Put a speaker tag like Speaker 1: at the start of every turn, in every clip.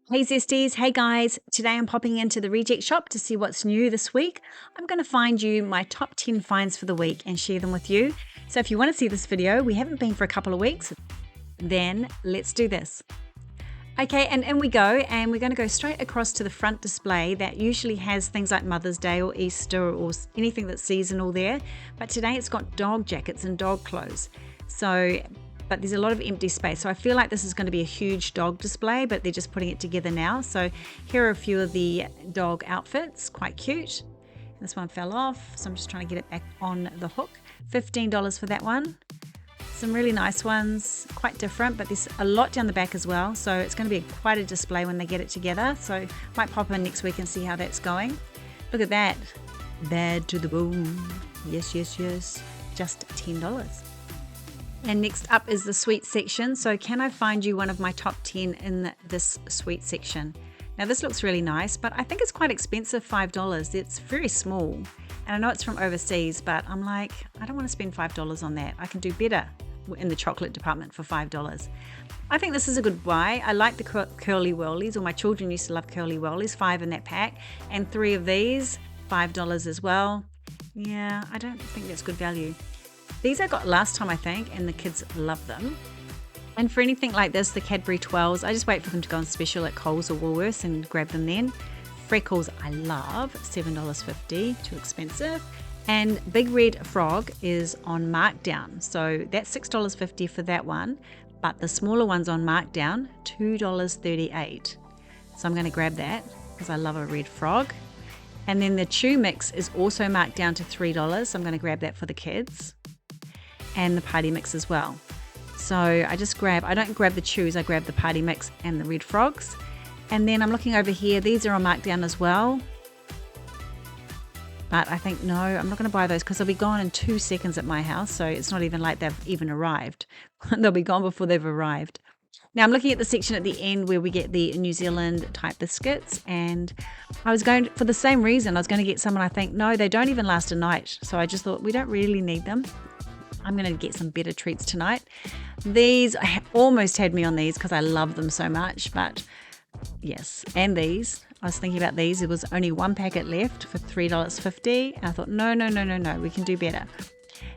Speaker 1: Hey Zesties, hey guys. Today I'm popping into the reject shop to see what's new this week. I'm going to find you my top 10 finds for the week and share them with you. So if you want to see this video, we haven't been for a couple of weeks, then let's do this. Okay, and in we go, and we're going to go straight across to the front display that usually has things like Mother's Day or Easter or anything that's seasonal there. But today it's got dog jackets and dog clothes. But there's a lot of empty space. So I feel like this is going to be a huge dog display, but they're just putting it together now. So here are a few of the dog outfits, quite cute. This one fell off, so I'm just trying to get it back on the hook. $15 for that one. Some really nice ones, quite different, but there's a lot down the back as well. So it's going to be quite a display when they get it together. So might pop in next week and see how that's going. Look at that. Bad to the bone. Yes, yes, yes. Just $10. And next up is the sweet section. So can I find you one of my top 10 in this sweet section? Now this looks really nice, but I think it's quite expensive, $5. It's very small. And I know it's from overseas, but I'm like, I don't want to spend $5 on that. I can do better in the chocolate department for $5. I think this is a good buy. I like the curly whirlies, or my children used to love curly whirlies, 5 in that pack. And 3 of these, $5 as well. Yeah, I don't think that's good value. These I got last time, I think, and the kids love them. And for anything like this, the Cadbury 12s, I just wait for them to go on special at Coles or Woolworths and grab them then. Freckles I love, $7.50, too expensive. And Big Red Frog is on markdown, so that's $6.50 for that one. But the smaller one's on markdown, $2.38. So I'm going to grab that because I love a red frog. And then the Chew Mix is also marked down to $3, so I'm going to grab that for the kids. And the party mix as well. So I don't grab the chews, I grab the party mix and the red frogs. And then I'm looking over here, these are on markdown as well. But I think, no, I'm not going to buy those because they'll be gone in 2 seconds at my house. So it's not even like they've even arrived. They'll be gone before they've arrived. Now I'm looking at the section at the end where we get the New Zealand type biscuits, and I was going for the same reason. I was going to get some, and I think, no, they don't even last a night. So I just thought we don't really need them. I'm going to get some better treats tonight. These, I almost had me on these because I love them so much, but yes. And these, I was thinking about these. There was only one packet left for $3.50. And I thought, no, we can do better.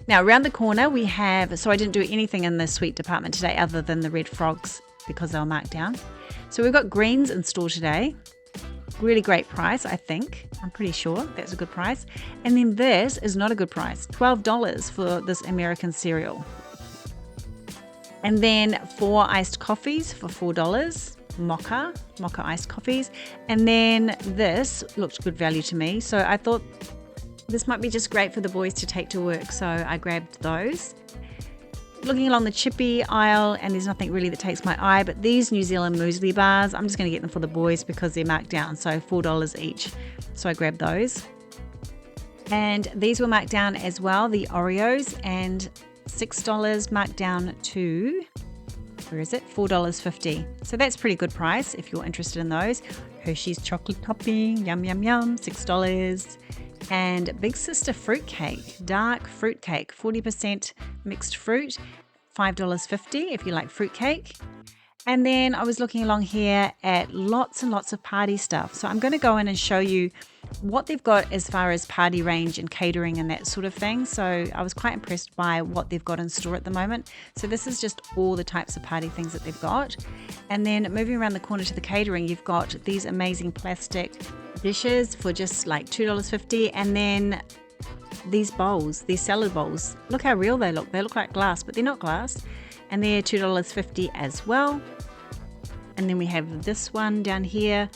Speaker 1: Now around the corner we have, so I didn't do anything in the sweet department today other than the red frogs because they were marked down. So we've got greens in store today. Really great price, I think. I'm pretty sure that's a good price. And then this is not a good price. $12 for this American cereal. And then 4 iced coffees for $4. Mocha iced coffees. And then this looked good value to me. So I thought this might be just great for the boys to take to work. So I grabbed those. Looking along the chippy aisle, and there's nothing really that takes my eye, but these New Zealand muesli bars, I'm just going to get them for the boys because they're marked down, so $4 each. So I grabbed those. And these were marked down as well, the Oreos, and $6 marked down to, where is it? $4.50. So that's pretty good price if you're interested in those. Hershey's chocolate topping, yum, yum, yum, $6. And Big Sister fruitcake, dark fruitcake, 40% mixed fruit, $5.50 if you like fruitcake. And then I was looking along here at lots and lots of party stuff. So I'm going to go in and show you what they've got as far as party range and catering and that sort of thing. So I was quite impressed by what they've got in store at the moment. So this is just all the types of party things that they've got. And then moving around the corner to the catering, you've got these amazing plastic dishes for just like $2.50. And then these bowls, these salad bowls, look how real they look. They look like glass, but they're not glass. And they're $2.50 as well. And then we have this one down here.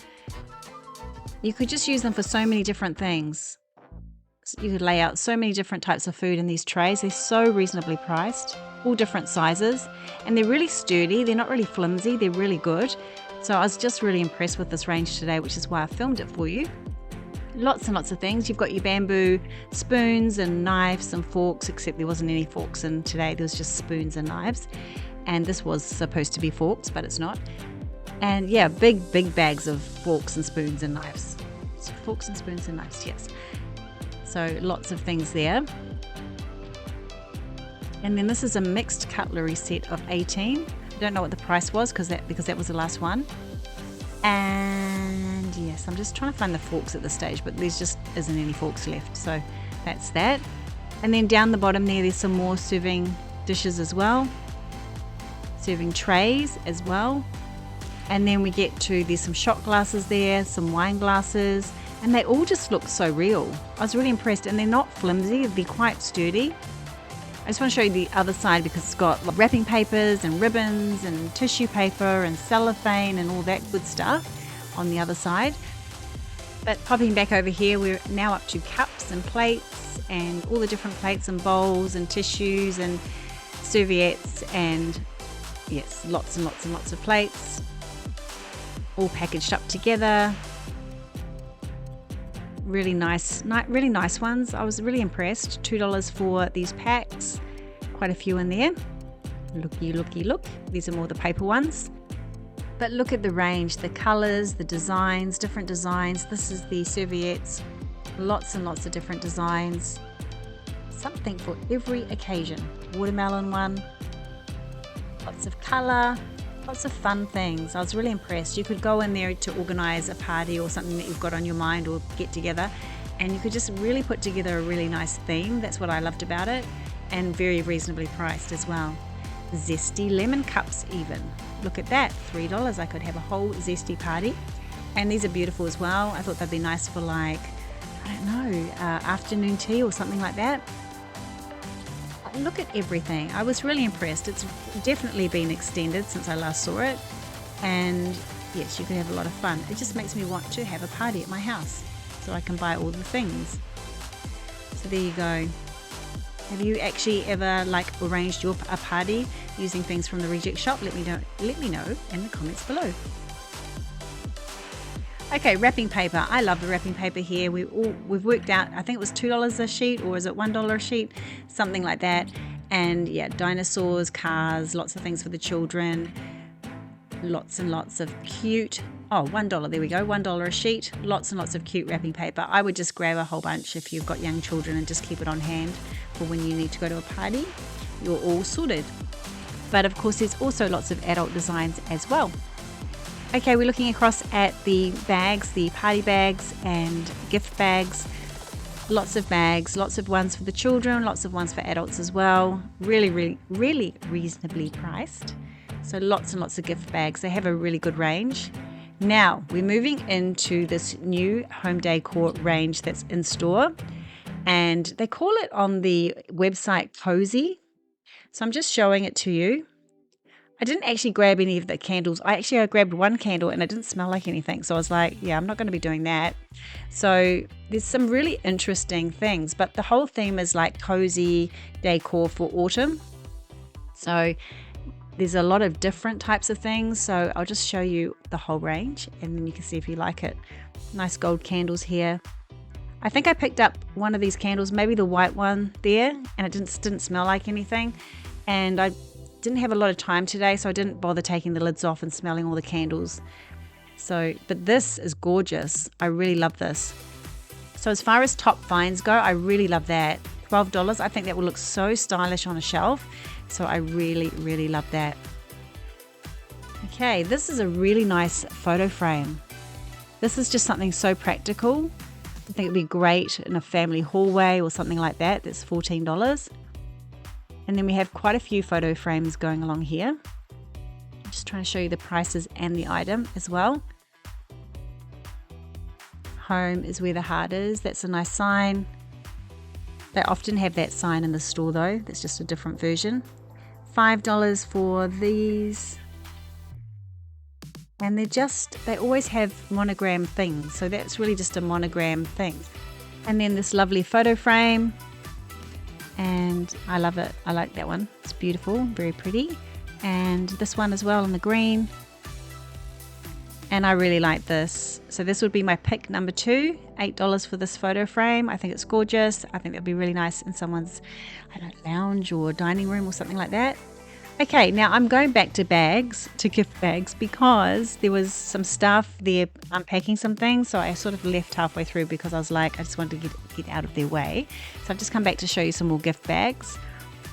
Speaker 1: You could just use them for so many different things. You could lay out so many different types of food in these trays. They're so reasonably priced, all different sizes, and they're really sturdy. They're not really flimsy. They're really good. So I was just really impressed with this range today, which is why I filmed it for you. Lots and lots of things. You've got your bamboo spoons and knives and forks, except there wasn't any forks in today. There was just spoons and knives. And this was supposed to be forks, but it's not. And yeah, big bags of forks and spoons and knives. So forks and spoons and knives, yes. So lots of things there. And then this is a mixed cutlery set of 18. I don't know what the price was because that was the last one. And yes, I'm just trying to find the forks at this stage, but there's just isn't any forks left. So that's that. And then down the bottom there's some more serving dishes as well. Serving trays as well. And then we get to, there's some shot glasses there, some wine glasses, and they all just look so real. I was really impressed, and they're not flimsy, they're quite sturdy. I just want to show you the other side because it's got wrapping papers and ribbons and tissue paper and cellophane and all that good stuff on the other side. But popping back over here, we're now up to cups and plates and all the different plates and bowls and tissues and serviettes and yes, lots and lots and lots of plates, all packaged up together. Really nice ones. I was really impressed. $2 for these packs. Quite a few in there. Looky, looky, look. These are more the paper ones. But look at the range, the colors, the designs, different designs. This is the serviettes. Lots and lots of different designs. Something for every occasion. Watermelon one. Lots of color. Lots of fun things. I was really impressed. You could go in there to organize a party or something that you've got on your mind or get together, and you could just really put together a really nice theme. That's what I loved about it, and very reasonably priced as well. Zesty lemon cups even. Look at that, $3. I could have a whole Zesty party. And these are beautiful as well. I thought they'd be nice for like, I don't know, afternoon tea or something like that. Look at everything. I was really impressed. It's definitely been extended since I last saw it, and yes, you can have a lot of fun. It just makes me want to have a party at my house so I can buy all the things. So there you go. Have you actually ever arranged a party using things from the reject shop? Let me know in the comments below. Okay, wrapping paper. I love the wrapping paper here. We've worked out, I think it was $2 a sheet, or is it $1 a sheet? Something like that. And yeah, dinosaurs, cars, lots of things for the children. Lots and lots of cute, $1, there we go, $1 a sheet. Lots and lots of cute wrapping paper. I would just grab a whole bunch if you've got young children and just keep it on hand for when you need to go to a party. You're all sorted. But of course, there's also lots of adult designs as well. Okay, we're looking across at the bags, the party bags and gift bags. Lots of bags, lots of ones for the children, lots of ones for adults as well. Really reasonably priced. So lots and lots of gift bags. They have a really good range. Now, we're moving into this new home decor range that's in store. And they call it on the website Cozy. So I'm just showing it to you. I didn't actually grab any of the candles. I grabbed one candle and it didn't smell like anything. So I was like, yeah, I'm not going to be doing that. So there's some really interesting things, but the whole theme is like cozy decor for autumn. So there's a lot of different types of things. So I'll just show you the whole range and then you can see if you like it. Nice gold candles here. I think I picked up one of these candles, maybe the white one there, and it didn't smell like anything. And I didn't have a lot of time today, so I didn't bother taking the lids off and smelling all the candles. But this is gorgeous. I really love this. So as far as top finds go, I really love that. $12. I think that will look so stylish on a shelf. So I really love that. Okay, this is a really nice photo frame. This is just something so practical. I think it'd be great in a family hallway or something like that. That's $14. And then we have quite a few photo frames going along here. I'm just trying to show you the prices and the item as well. Home is where the heart is. That's a nice sign. They often have that sign in the store though. That's just a different version. $5 for these. And they always have monogram things. So that's really just a monogram thing. And then this lovely photo frame. And I love it. I like that one. It's beautiful, very pretty. And this one as well in the green. And I really like this. So this would be my pick number 2, $8 for this photo frame. I think it's gorgeous. I think that'd be really nice in someone's lounge or dining room or something like that. Okay, now I'm going back to gift bags, because there was some staff there unpacking some things. So I sort of left halfway through because I was like, I just wanted to get out of their way. So I've just come back to show you some more gift bags,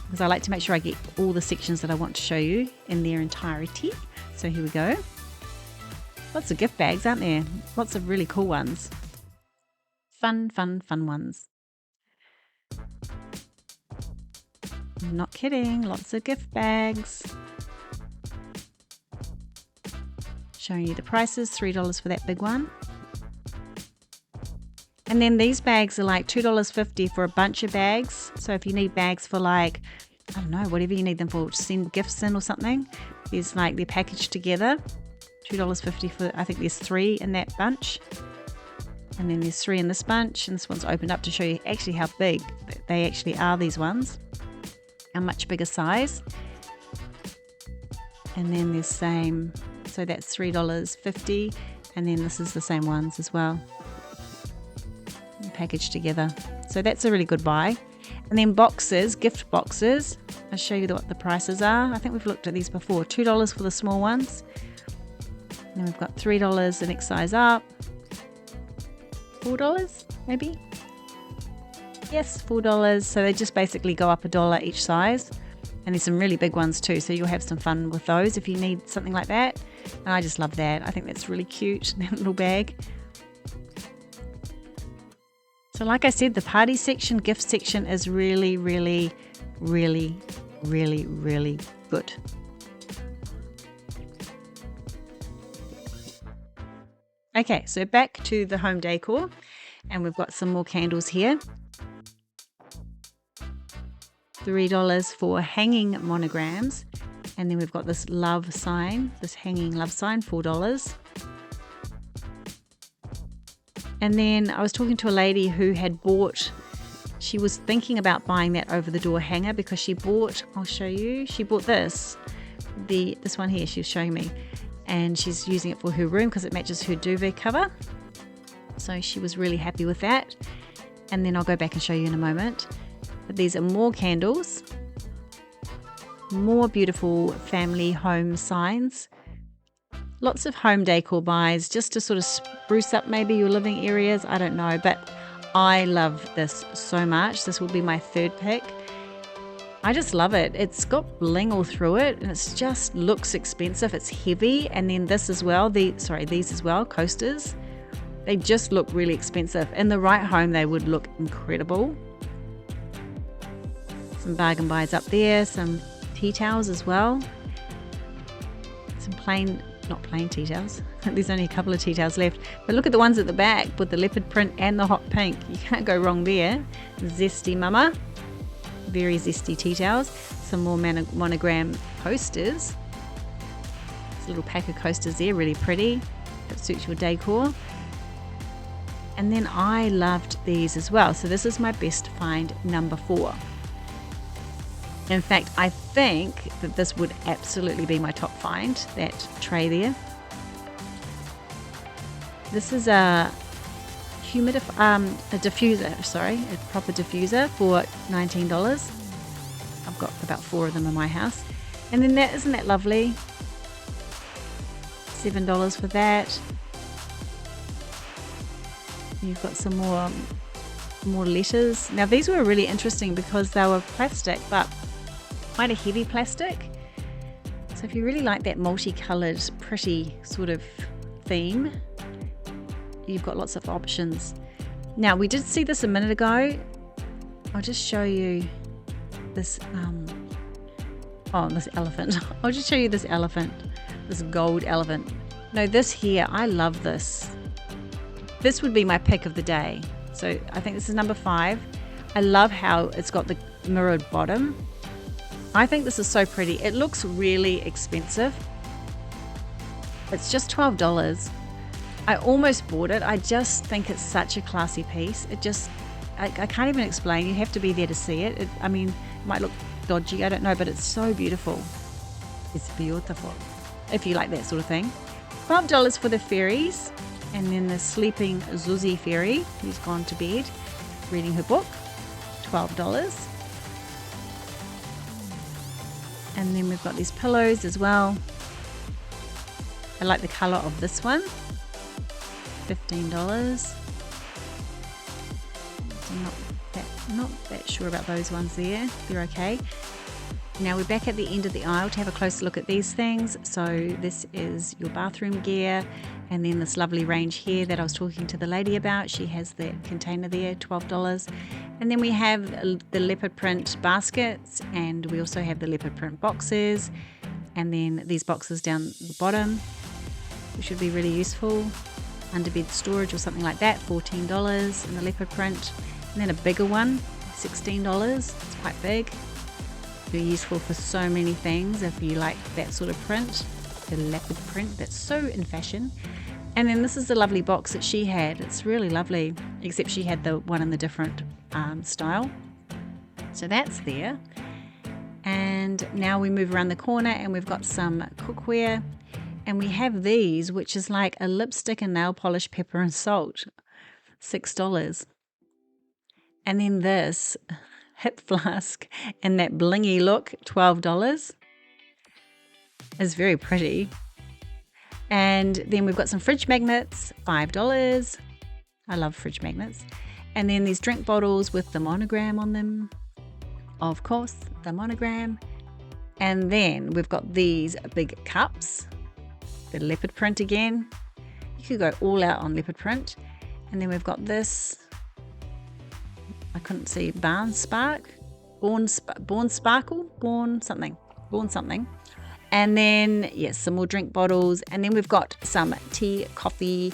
Speaker 1: because I like to make sure I get all the sections that I want to show you in their entirety. So here we go. Lots of gift bags, aren't there? Lots of really cool ones. Fun ones. I'm not kidding, lots of gift bags. Showing you the prices, $3 for that big one. And then these bags are like $2.50 for a bunch of bags. So if you need bags for like, I don't know, whatever you need them for, to send gifts in or something, there's like they're packaged together. $2.50 for, I think there's 3 in that bunch. And then there's 3 in this bunch. And this one's opened up to show you actually how big they actually are, these ones. A much bigger size. And then there's same, so that's $3.50. And then this is the same ones as well. Packaged together. So that's a really good buy. And then boxes, gift boxes. I'll show you what the prices are. I think we've looked at these before. $2 for the small ones. And then we've got $3 the next size up. $4 maybe? Yes, $4. So they just basically go up $1 each size. And there's some really big ones too. So you'll have some fun with those if you need something like that. And I just love that. I think that's really cute, that little bag. So like I said, the party section, gift section is really, really, really, really, really good. Okay, so back to the home decor, and we've got some more candles here. $3 for hanging monograms, and then we've got this love sign, this hanging love sign, $4. And then I was talking to a lady who had bought, she was thinking about buying that over the door hanger because she bought, I'll show you, she bought this one here she was showing me, and she's using it for her room because it matches her duvet cover. So she was really happy with that. And then I'll go back and show you in a moment. But these are more candles, more beautiful family home signs. Lots of home decor buys just to sort of spruce up maybe your living areas. I don't know, but I love this so much. This will be my third pick. I just love it. It's got bling all through it, and it just looks expensive. It's heavy, and then this as well. These as well, coasters. They just look really expensive. In the right home, they would look incredible. Some bargain buys up there. Some tea towels as well. Some plain. Not plain tea towels. There's only a couple of tea towels left. But look at the ones at the back with the leopard print and the hot pink. You can't go wrong there. Zesty Mama. Very zesty tea towels. Some more monogram coasters. There's a little pack of coasters there, really pretty. That suits your decor. And then I loved these as well. So this is my best find, number 4. In fact, I think that this would absolutely be my top find, that tray there. This is a diffuser, sorry, a proper diffuser for $19. I've got about 4 of them in my house. And then that, isn't that lovely? $7 for that. You've got some more letters. Now these were really interesting because they were plastic, but quite a heavy plastic. So if you really like that multicolored, pretty sort of theme, you've got lots of options. Now we did see this a minute ago. I'll just show you this this elephant. I'll just show you this elephant, this gold elephant. No, this here, I love this. This would be my pick of the day. So I think this is number 5. I love how it's got the mirrored bottom. I think this is so pretty. It looks really expensive. It's just $12. I almost bought it. I just think it's such a classy piece. I can't even explain. You have to be there to see it. I mean, it might look dodgy, I don't know, but it's so beautiful. It's beautiful, if you like that sort of thing. $12 for the fairies, and then the sleeping Zuzi fairy, who's gone to bed, reading her book, $12. And then we've got these pillows as well. I like the colour of this one, $15. I'm not that sure about those ones there. They're okay. Now we're back at the end of the aisle to have a closer look at these things. So this is your bathroom gear, and then this lovely range here that I was talking to the lady about. She has the container there, $12. And then we have the leopard print baskets, and we also have the leopard print boxes, and then these boxes down the bottom, which should be really useful. Underbed storage or something like that, $14 in the leopard print. And then a bigger one, $16. It's quite big. Very useful for so many things if you like that sort of print, the leopard print that's so in fashion. And then this is the lovely box that she had. It's really lovely, except she had the one in the different style. So that's there. And now we move around the corner and we've got some cookware. And we have these, which is like a lipstick and nail polish, pepper and salt, $6. And then this hip flask and that blingy look, $12. Is very pretty. And then we've got some fridge magnets, $5. I love fridge magnets. And then these drink bottles with the monogram on them. Of course, the monogram. And then we've got these big cups, the leopard print again. You could go all out on leopard print. And then we've got this, I couldn't see, Born something. And then, yes, some more drink bottles. And then we've got some tea, coffee,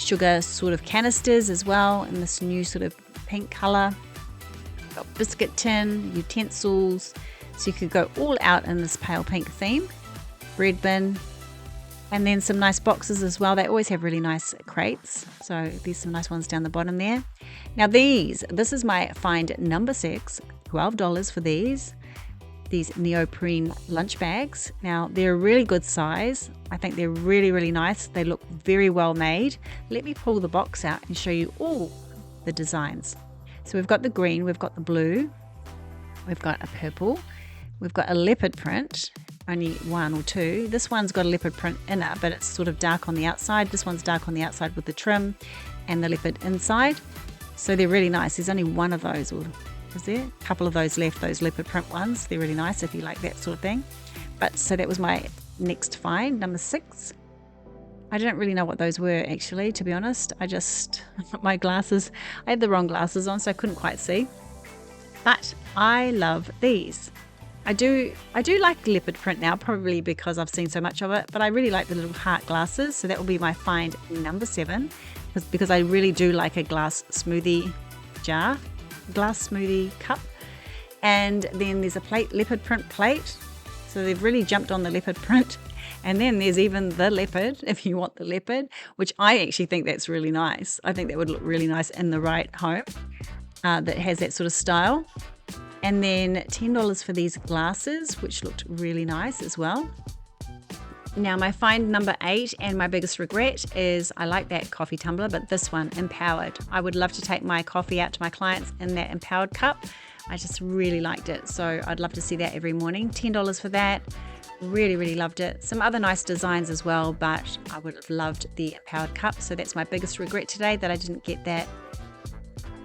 Speaker 1: sugar sort of canisters as well in this new sort of pink color. We've got biscuit tin, utensils. So you could go all out in this pale pink theme. Bread bin. And then some nice boxes as well. They always have really nice crates. So there's some nice ones down the bottom there. Now this is my find number 6, $12 for these neoprene lunch bags. Now they're a really good size. I think they're really, really nice. They look very well made. Let me pull the box out and show you all the designs. So we've got the green, we've got the blue, we've got a purple, we've got a leopard print, only one or two. This one's got a leopard print inner, but it's sort of dark on the outside. This one's dark on the outside with the trim and the leopard inside. So they're really nice. There's only one of those, or is there? A couple of those left, those leopard print ones. They're really nice if you like that sort of thing. But so that was my next find, number 6. I didn't really know what those were actually, to be honest. My glasses, I had the wrong glasses on, so I couldn't quite see. But I love these. I do like leopard print now, probably because I've seen so much of it, but I really like the little heart glasses. So that will be my find number 7, because I really do like a glass smoothie cup. And then there's a leopard print plate. So they've really jumped on the leopard print. And then there's even the leopard, if you want the leopard, which I actually think that's really nice. I think that would look really nice in the right home that has that sort of style. And then $10 for these glasses, which looked really nice as well. Now my find number 8 and my biggest regret is I like that coffee tumbler, but this one, empowered. I would love to take my coffee out to my clients in that empowered cup. I just really liked it. So I'd love to see that every morning. $10 for that. Really, really loved it. Some other nice designs as well, but I would have loved the empowered cup. So that's my biggest regret today, that I didn't get that.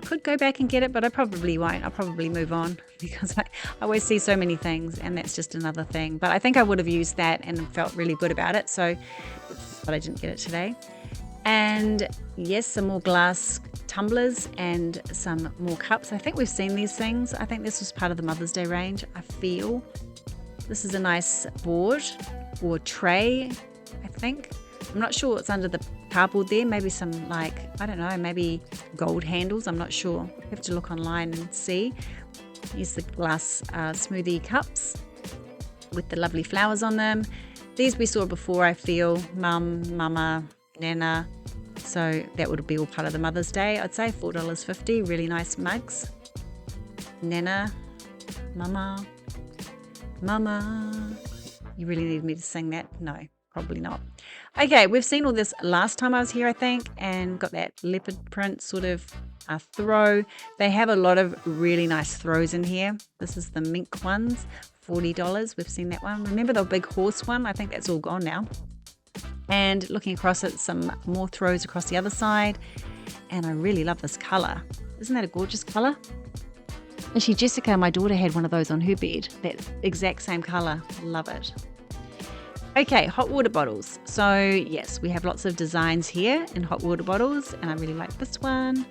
Speaker 1: Could go back and get it, but I probably won't. I'll probably move on because I always see so many things, and that's just another thing. But I think I would have used that and felt really good about it. So, but I didn't get it today. And yes, some more glass tumblers and some more cups. I think we've seen these things. I think this was part of the Mother's Day range. I feel this is a nice board or tray, I think. I'm not sure what's under the cardboard there. Maybe some, like, I don't know, maybe gold handles. I'm not sure. You have to look online and see. Here's the glass smoothie cups with the lovely flowers on them. These we saw before, I feel. Mum, Mama, Nana. So that would be all part of the Mother's Day. I'd say $4.50. Really nice mugs. Nana, Mama, Mama. You really need me to sing that? No, probably not. Okay, we've seen all this last time I was here, I think, and got that leopard print sort of throw. They have a lot of really nice throws in here. This is the mink ones, $40. We've seen that one. Remember the big horse one? I think that's all gone now. And looking across at some more throws across the other side. And I really love this color. Isn't that a gorgeous color? Actually, Jessica, my daughter, had one of those on her bed. That exact same color. Love it. Okay, hot water bottles. So yes, we have lots of designs here in hot water bottles, and I really like this one.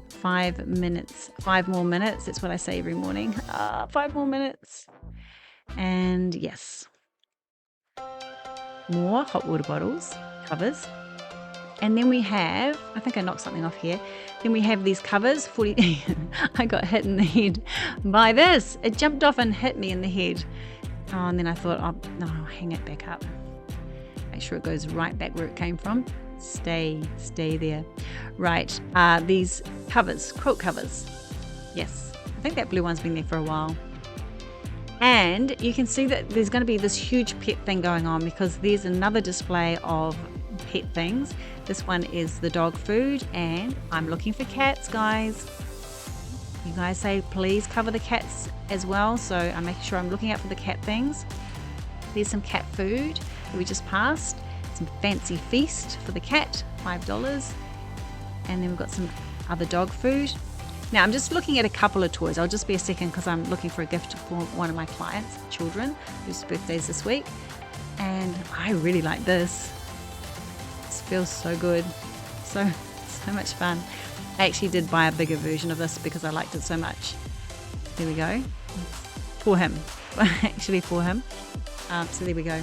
Speaker 1: 5 minutes, 5 more minutes. That's what I say every morning. 5 more minutes. And yes, more hot water bottles, covers. And then we have, I think I knocked something off here. Then we have these covers, 40, I got hit in the head by this. It jumped off and hit me in the head. Oh, and then I thought, oh, no, I'll hang it back up. Make sure it goes right back where it came from. Stay there. Right, these covers, quilt covers. Yes, I think that blue one's been there for a while. And you can see that there's going to be this huge pet thing going on because there's another display of pet things. This one is the dog food, and I'm looking for cats, guys. You guys say please cover the cats as well, so I'm making sure I'm looking out for the cat things. There's some cat food that we just passed. Some fancy feast for the cat, $5. And then we've got some other dog food. Now I'm just looking at a couple of toys. I'll just be a second because I'm looking for a gift for one of my clients' children whose birthday's this week. And I really like this. This feels so good. So much fun. I actually did buy a bigger version of this because I liked it so much. There we go. For him. Actually for him. So there we go.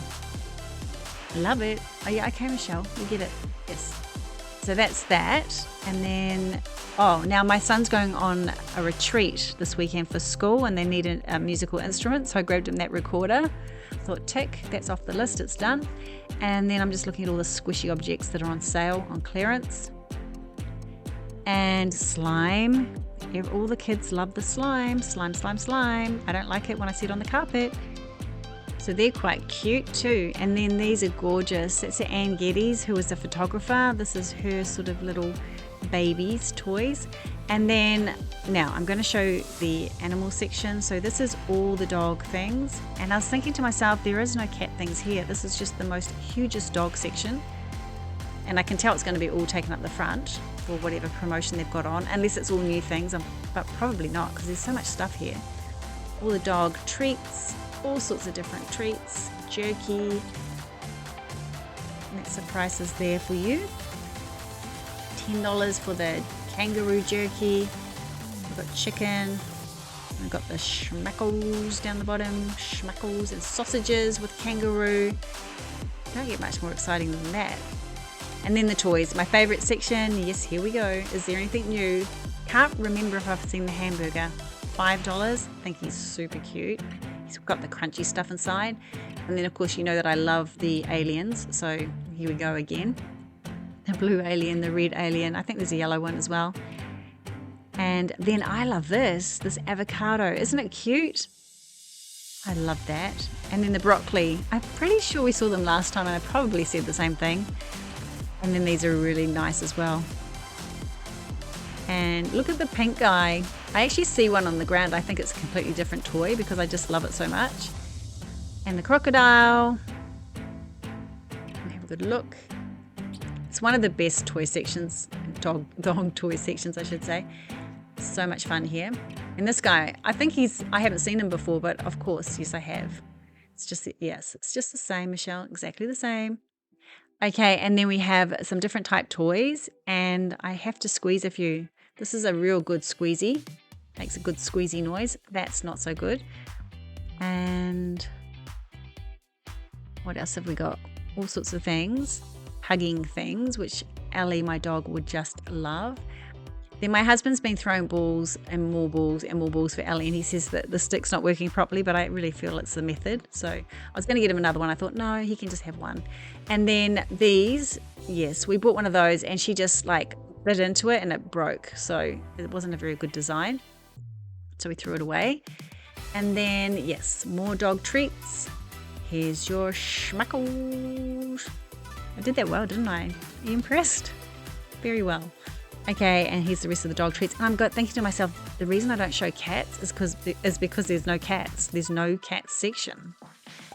Speaker 1: Love it. Oh yeah, okay, Michelle, you get it. Yes. So that's that. And then, now my son's going on a retreat this weekend for school and they need a musical instrument. So I grabbed him that recorder. Thought, tick, that's off the list, it's done. And then I'm just looking at all the squishy objects that are on sale, on clearance. And slime. All the kids love the slime. Slime. I don't like it when I see it on the carpet. So they're quite cute too. And then these are gorgeous. That's Anne Geddes, who is a photographer. This is her sort of little babies' toys. And then now I'm going to show the animal section. So this is all the dog things. And I was thinking to myself, there is no cat things here. This is just the most hugest dog section. And I can tell it's going to be all taken up the front for whatever promotion they've got on, unless it's all new things, but probably not because there's so much stuff here. All the dog treats, all sorts of different treats, jerky, and that's the prices there for you. $10 for the kangaroo jerky. We've got chicken, we've got the schmackles down the bottom, schmackles and sausages with kangaroo. Don't get much more exciting than that. And then the toys, my favorite section. Yes, here we go. Is there anything new? Can't remember if I've seen the hamburger. $5. I think he's super cute. He's got the crunchy stuff inside. And then of course you know that I love the aliens. So here we go again. The blue alien, the red alien. I think there's a yellow one as well. And then I love this avocado. Isn't it cute? I love that. And then the broccoli. I'm pretty sure we saw them last time and I probably said the same thing. And then these are really nice as well. And look at the pink guy. I actually see one on the ground. I think it's a completely different toy because I just love it so much. And the crocodile. Have a good look. It's one of the best toy sections, dog toy sections, I should say. So much fun here. And this guy, I haven't seen him before, but of course, yes, I have. It's just the same, Michelle, exactly the same. Okay, and then we have some different type toys, and I have to squeeze a few. This is a real good squeezy. Makes a good squeezy noise. That's not so good. And what else have we got? All sorts of things. Hugging things, which Ellie, my dog, would just love. Then my husband's been throwing balls and more balls for Ellie, and he says that the stick's not working properly, but I really feel it's the method. So I was going to get him another one. I thought, no, he can just have one. And then these, yes, we bought one of those, and she just like bit into it and it broke. So it wasn't a very good design. So we threw it away. And then, yes, more dog treats. Here's your schmackles. I did that well, didn't I? Are you impressed? Very well. Okay, and here's the rest of the dog treats. And I'm thinking to myself, the reason I don't show cats is because there's no cats. There's no cat section.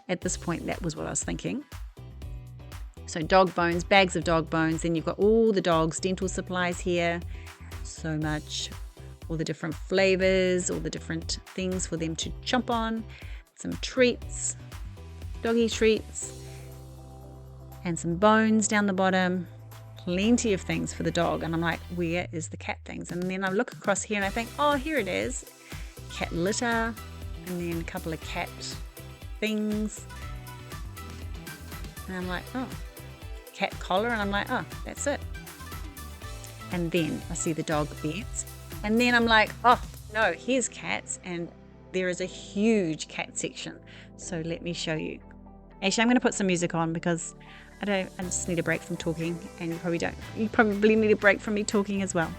Speaker 1: At this point, that was what I was thinking. So dog bones, bags of dog bones. Then you've got all the dogs, dental supplies here. So much. all the different flavors, all the different things for them to chomp on, some treats, doggy treats, and some bones down the bottom, plenty of things for the dog. And I'm like, where is the cat things? And then I look across here and I think, oh, here it is, cat litter, and then a couple of cat things. And I'm like, oh, cat collar, and I'm like, oh, that's it. And then I see the dog beds, and then I'm like, oh no, here's cats, and there is a huge cat section. So let me show you. Actually, I'm going to put some music on because I just need a break from talking, and you probably don't. You probably need a break from me talking as well.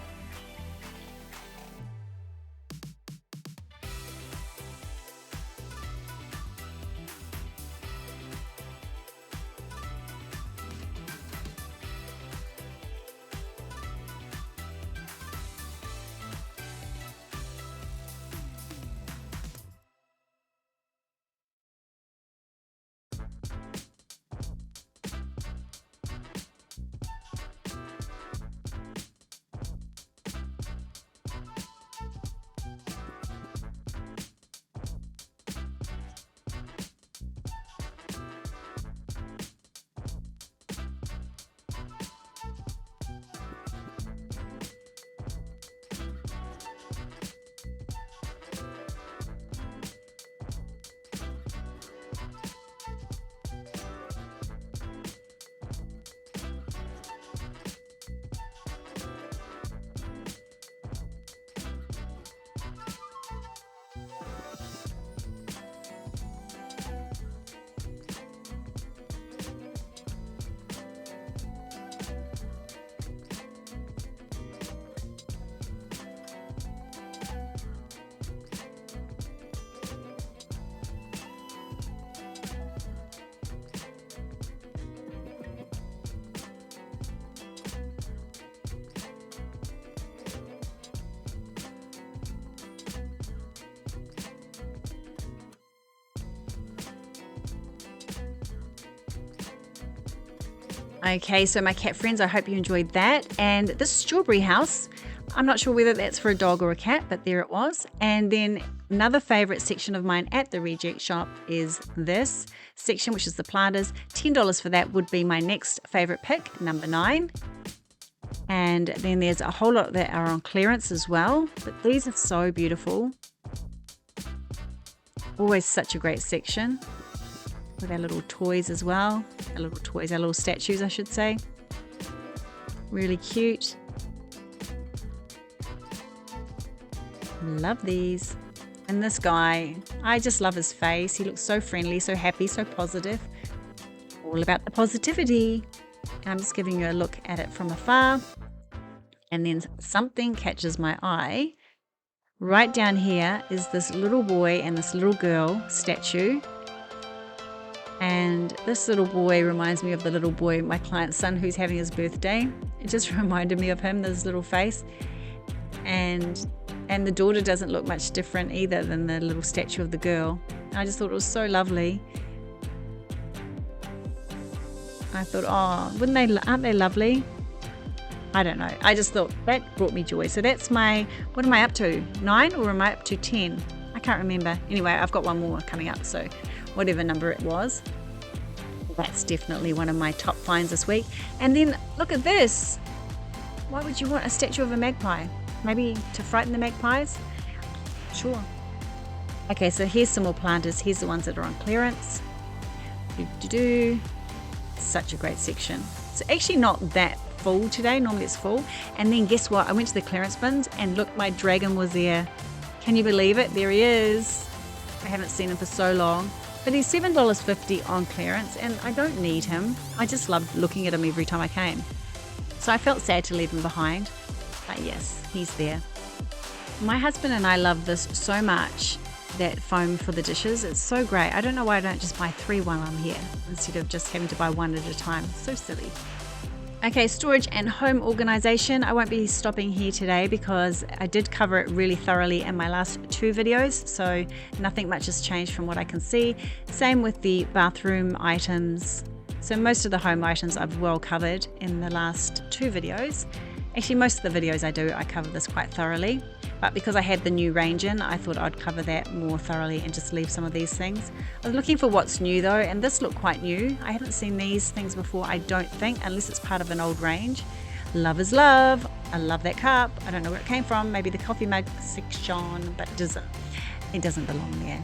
Speaker 1: Okay, so my cat friends, I hope you enjoyed that. And this strawberry house, I'm not sure whether that's for a dog or a cat, but there it was. And then another favorite section of mine at the reject shop is this section, which is the planters. $10 for that would be my next favorite pick, number 9. And then there's a whole lot that are on clearance as well, but these are so beautiful. Always such a great section with our little toys as well. Our little statues, I should say. Really cute. Love these. And this guy, I just love his face. He looks so friendly, so happy, so positive. All about the positivity. And I'm just giving you a look at it from afar. And then something catches my eye. Right down here is this little boy and this little girl statue. And this little boy reminds me of the little boy, my client's son, who's having his birthday. It just reminded me of him, this little face. And the daughter doesn't look much different either than the little statue of the girl. I just thought it was so lovely. I thought, oh, aren't they lovely? I don't know. I just thought that brought me joy. So that's what am I up to? 9 or am I up to 10? I can't remember. Anyway, I've got one more coming up. So whatever number it was, that's definitely one of my top finds this week. And then look at this. Why would you want a statue of a magpie? Maybe to frighten the magpies? Sure. Okay, so here's some more planters. Here's the ones that are on clearance. Such a great section. It's actually not that full today. Normally it's full. And then guess what? I went to the clearance bins and look, my dragon was there. Can you believe it? There he is. I haven't seen him for so long. But he's $7.50 on clearance, and I don't need him. I just loved looking at him every time I came. So I felt sad to leave him behind. But yes, he's there. My husband and I love this so much, that foam for the dishes. It's so great. I don't know why I don't just buy 3 while I'm here instead of just having to buy 1 at a time. So silly. Okay, storage and home organization. I won't be stopping here today because I did cover it really thoroughly in my last 2 videos, so nothing much has changed from what I can see. Same with the bathroom items. So most of the home items I've well covered in the last 2 videos. Actually, most of the videos I cover this quite thoroughly. But because I had the new range in, I thought I'd cover that more thoroughly and just leave some of these things. I was looking for what's new though, and this looked quite new. I haven't seen these things before, I don't think, unless it's part of an old range. Love is love. I love that cup. I don't know where it came from. Maybe the coffee mug section, but it doesn't belong there.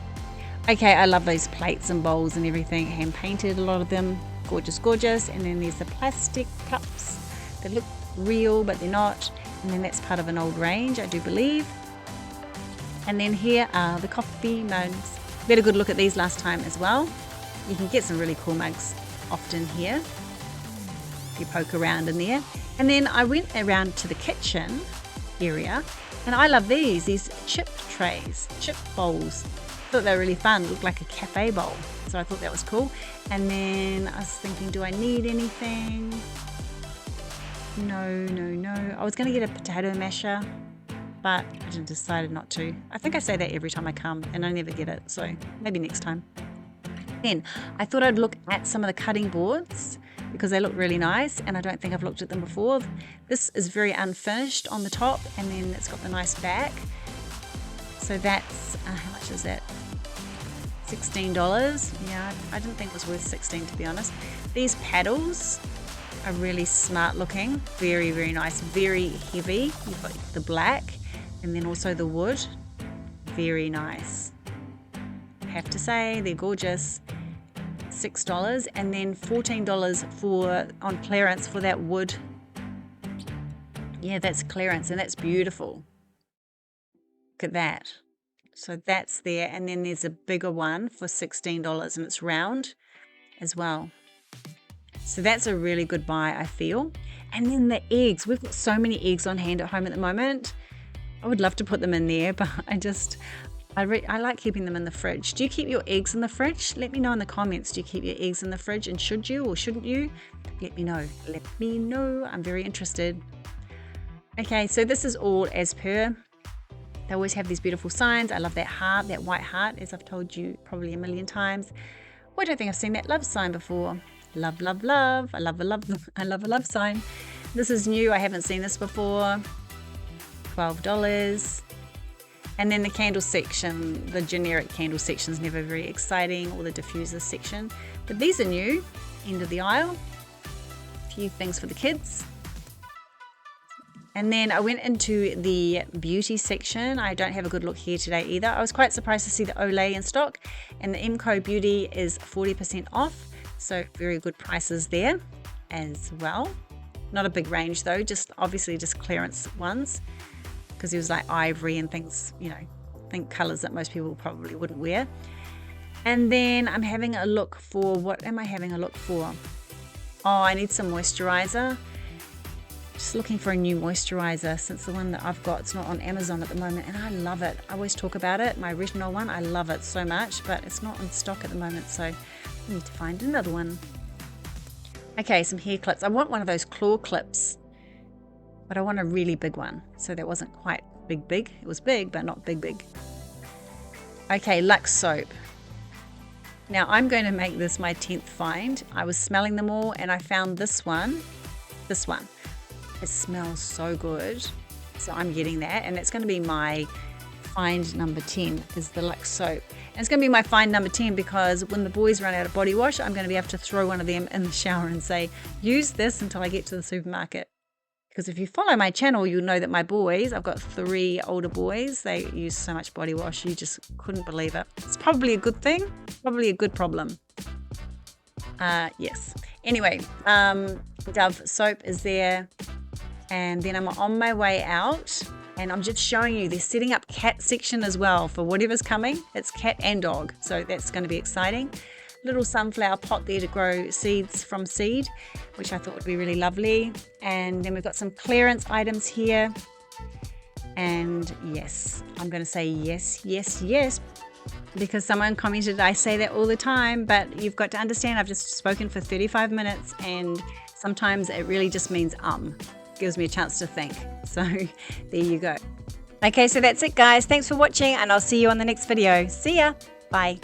Speaker 1: Okay, I love those plates and bowls and everything. Hand painted, a lot of them. Gorgeous, gorgeous. And then there's the plastic cups. They look real, but they're not. And then that's part of an old range, I do believe. And then here are the coffee mugs. We had a good look at these last time as well. You can get some really cool mugs often here if you poke around in there. And then I went around to the kitchen area, and I love these chip trays, chip bowls. I thought they were really fun. It looked like a cafe bowl, so I thought that was cool. And then I was thinking, do I need anything? No. I was going to get a potato masher, but I decided not to. I think I say that every time I come, and I never get it, so maybe next time. Then I thought I'd look at some of the cutting boards because they look really nice, and I don't think I've looked at them before. This is very unfinished on the top, and then it's got the nice back. So that's, how much is that? $16. Yeah, I didn't think it was worth $16 to be honest. These paddles are really smart looking, very, very nice, very heavy. You've got the black and then also the wood, very nice. I have to say, they're gorgeous. $6 and then $14 for on clearance for that wood. Yeah, that's clearance, and that's beautiful. Look at that. So that's there, and then there's a bigger one for $16, and it's round as well. So that's a really good buy, I feel. And then the eggs. We've got so many eggs on hand at home at the moment. I would love to put them in there, but I like keeping them in the fridge. Do you keep your eggs in the fridge? Let me know in the comments. Do you keep your eggs in the fridge, and should you or shouldn't you? Let me know. Let me know. I'm very interested. Okay, so this is all as per. They always have these beautiful signs. I love that heart, that white heart, as I've told you probably a million times. Oh, I don't think I've seen that love sign before. Love, love, love. I love a love sign. This is new. I haven't seen this before. $12. And then the candle section, the generic candle section is never very exciting, or the diffuser section. But these are new. End of the aisle. A few things for the kids. And then I went into the beauty section. I don't have a good look here today either. I was quite surprised to see the Olay in stock, and the MCO Beauty is 40% off. So very good prices there as well. Not a big range though, just obviously just clearance ones, because it was like ivory and things, you know, think colors that most people probably wouldn't wear. And then I'm having a look for, what am I having a look for? Oh, I need some moisturizer. Just looking for a new moisturizer, since the one that I've got is not on Amazon at the moment, and I love it. I always talk about it. My original one, I love it so much, but it's not in stock at the moment, so I need to find another one. Okay, some hair clips. I want one of those claw clips, but I want a really big one. So that wasn't quite big. It was big, but not big. Okay, Lux soap. Now I'm going to make this my 10th find. I was smelling them all, and I found this one. It smells so good, so I'm getting that, and it's going to be my find number 10 is the Lux soap. And it's going to be my find number 10 because when the boys run out of body wash, I'm going to be able to throw one of them in the shower and say, use this until I get to the supermarket. Because if you follow my channel, you'll know that my boys, I've got 3 older boys, they use so much body wash, you just couldn't believe it. It's probably a good thing, probably a good problem. Yes. Anyway, Dove soap is there. And then I'm on my way out, and I'm just showing you they're setting up cat section as well for whatever's coming. It's cat and dog, so that's going to be exciting. Little sunflower pot there to grow seeds from seed, which I thought would be really lovely. And then we've got some clearance items here. And yes, I'm going to say yes, because someone commented I say that all the time, but you've got to understand I've just spoken for 35 minutes, and sometimes it really just means gives me a chance to think. So there you go. Okay, so that's it guys. Thanks for watching, and I'll see you on the next video. See ya. Bye.